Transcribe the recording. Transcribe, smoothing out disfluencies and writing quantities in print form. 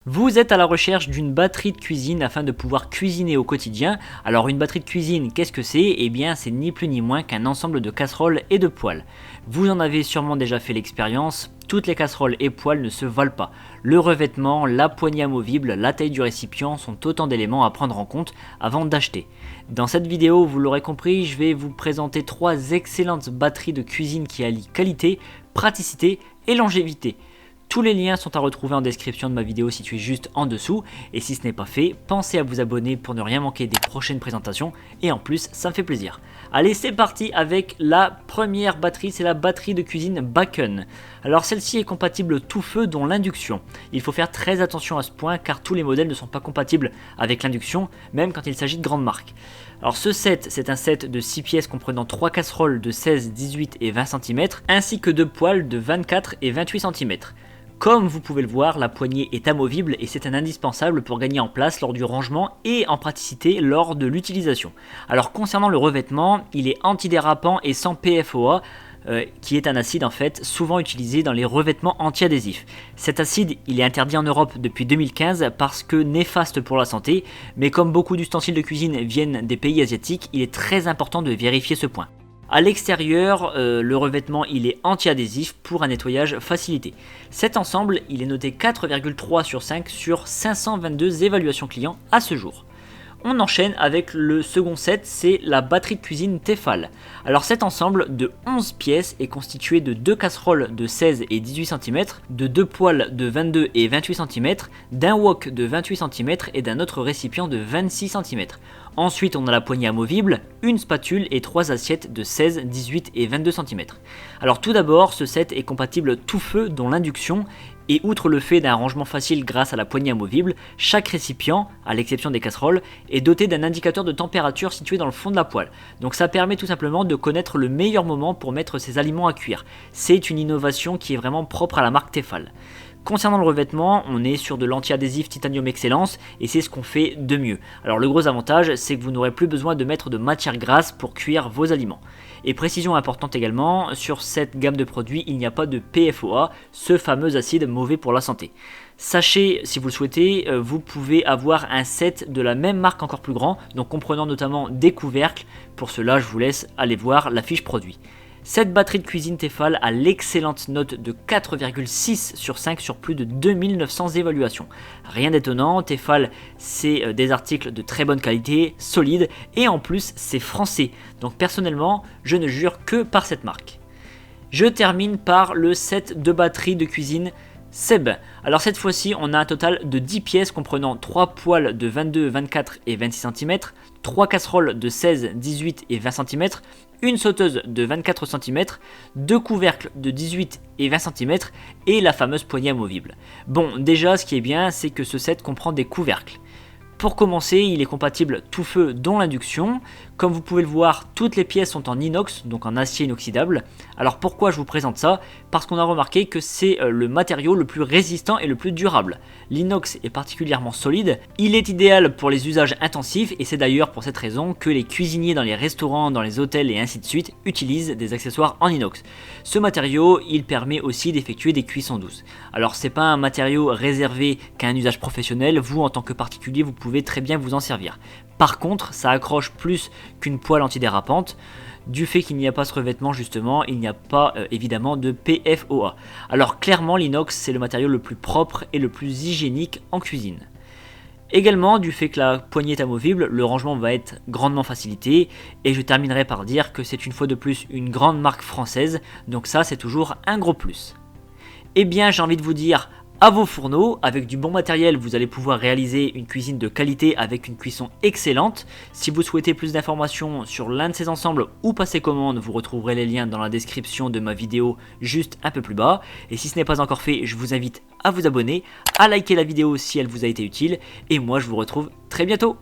Vous êtes à la recherche d'une batterie de cuisine afin de pouvoir cuisiner au quotidien. Alors une batterie de cuisine, qu'est-ce que c'est? Eh bien c'est ni plus ni moins qu'un ensemble de casseroles et de poêles. Vous en avez sûrement déjà fait l'expérience, toutes les casseroles et poêles ne se valent pas. Le revêtement, la poignée amovible, la taille du récipient sont autant d'éléments à prendre en compte avant d'acheter. Dans cette vidéo, vous l'aurez compris, je vais vous présenter 3 excellentes batteries de cuisine qui allient qualité, praticité et longévité. Tous les liens sont à retrouver en description de ma vidéo située juste en dessous, et si ce n'est pas fait, pensez à vous abonner pour ne rien manquer des prochaines présentations, et en plus ça me fait plaisir. Allez, c'est parti avec la première batterie, c'est la batterie de cuisine Bakken. Alors celle-ci est compatible tout feu dont l'induction. Il faut faire très attention à ce point car tous les modèles ne sont pas compatibles avec l'induction, même quand il s'agit de grandes marques. Alors ce set, c'est un set de 6 pièces comprenant 3 casseroles de 16, 18 et 20 cm, ainsi que 2 poêles de 24 et 28 cm. Comme vous pouvez le voir, la poignée est amovible et c'est un indispensable pour gagner en place lors du rangement et en praticité lors de l'utilisation. Alors concernant le revêtement, il est antidérapant et sans PFOA, qui est un acide en fait souvent utilisé dans les revêtements anti-adhésifs. Cet acide, il est interdit en Europe depuis 2015 parce que néfaste pour la santé, mais comme beaucoup d'ustensiles de cuisine viennent des pays asiatiques, il est très important de vérifier ce point. A l'extérieur, le revêtement il est anti-adhésif pour un nettoyage facilité. Cet ensemble il est noté 4,3 sur 5 sur 522 évaluations clients à ce jour. On enchaîne avec le second set, c'est la batterie de cuisine Tefal. Alors cet ensemble de 11 pièces est constitué de 2 casseroles de 16 et 18 cm, de 2 poêles de 22 et 28 cm, d'un wok de 28 cm et d'un autre récipient de 26 cm. Ensuite on a la poignée amovible, une spatule et 3 assiettes de 16, 18 et 22 cm. Alors tout d'abord, ce set est compatible tout feu dont l'induction, et outre le fait d'un rangement facile grâce à la poignée amovible, chaque récipient, à l'exception des casseroles, est doté d'un indicateur de température situé dans le fond de la poêle. Donc ça permet tout simplement de connaître le meilleur moment pour mettre ses aliments à cuire. C'est une innovation qui est vraiment propre à la marque Tefal. Concernant le revêtement, on est sur de l'anti-adhésif Titanium Excellence et c'est ce qu'on fait de mieux. Alors le gros avantage, c'est que vous n'aurez plus besoin de mettre de matière grasse pour cuire vos aliments. Et précision importante également, sur cette gamme de produits, il n'y a pas de PFOA, ce fameux acide mauvais pour la santé. Sachez, si vous le souhaitez, vous pouvez avoir un set de la même marque encore plus grand, donc comprenant notamment des couvercles. Pour cela, je vous laisse aller voir la fiche produit. Cette batterie de cuisine Tefal a l'excellente note de 4,6 sur 5 sur plus de 2900 évaluations. Rien d'étonnant, Tefal c'est des articles de très bonne qualité, solides et en plus c'est français. Donc personnellement je ne jure que par cette marque. Je termine par le set de batterie de cuisine Seb. Alors cette fois-ci on a un total de 10 pièces comprenant 3 poêles de 22, 24 et 26 cm, 3 casseroles de 16, 18 et 20 cm, une sauteuse de 24 cm, 2 couvercles de 18 et 20 cm et la fameuse poignée amovible. Bon, déjà ce qui est bien c'est que ce set comprend des couvercles. Pour commencer, il est compatible tout feu dont l'induction. Comme vous pouvez le voir, toutes les pièces sont en inox, donc en acier inoxydable. Alors pourquoi je vous présente ça? Parce qu'on a remarqué que c'est le matériau le plus résistant et le plus durable. L'inox est particulièrement solide, il est idéal pour les usages intensifs et c'est d'ailleurs pour cette raison que les cuisiniers dans les restaurants, dans les hôtels et ainsi de suite utilisent des accessoires en inox. Ce matériau, il permet aussi d'effectuer des cuissons douces. Alors c'est pas un matériau réservé qu'à un usage professionnel, vous en tant que particulier vous pouvez très bien vous en servir. Par contre, ça accroche plus qu'une poêle antidérapante. Du fait qu'il n'y a pas ce revêtement justement, il n'y a pas évidemment de PFOA. Alors clairement l'inox c'est le matériau le plus propre et le plus hygiénique en cuisine. Également du fait que la poignée est amovible, le rangement va être grandement facilité et je terminerai par dire que c'est une fois de plus une grande marque française, donc ça c'est toujours un gros plus. Eh bien j'ai envie de vous dire à vos fourneaux, avec du bon matériel vous allez pouvoir réaliser une cuisine de qualité avec une cuisson excellente. Si vous souhaitez plus d'informations sur l'un de ces ensembles ou passer commande, vous retrouverez les liens dans la description de ma vidéo juste un peu plus bas. Et si ce n'est pas encore fait, je vous invite à vous abonner, à liker la vidéo si elle vous a été utile et moi je vous retrouve très bientôt.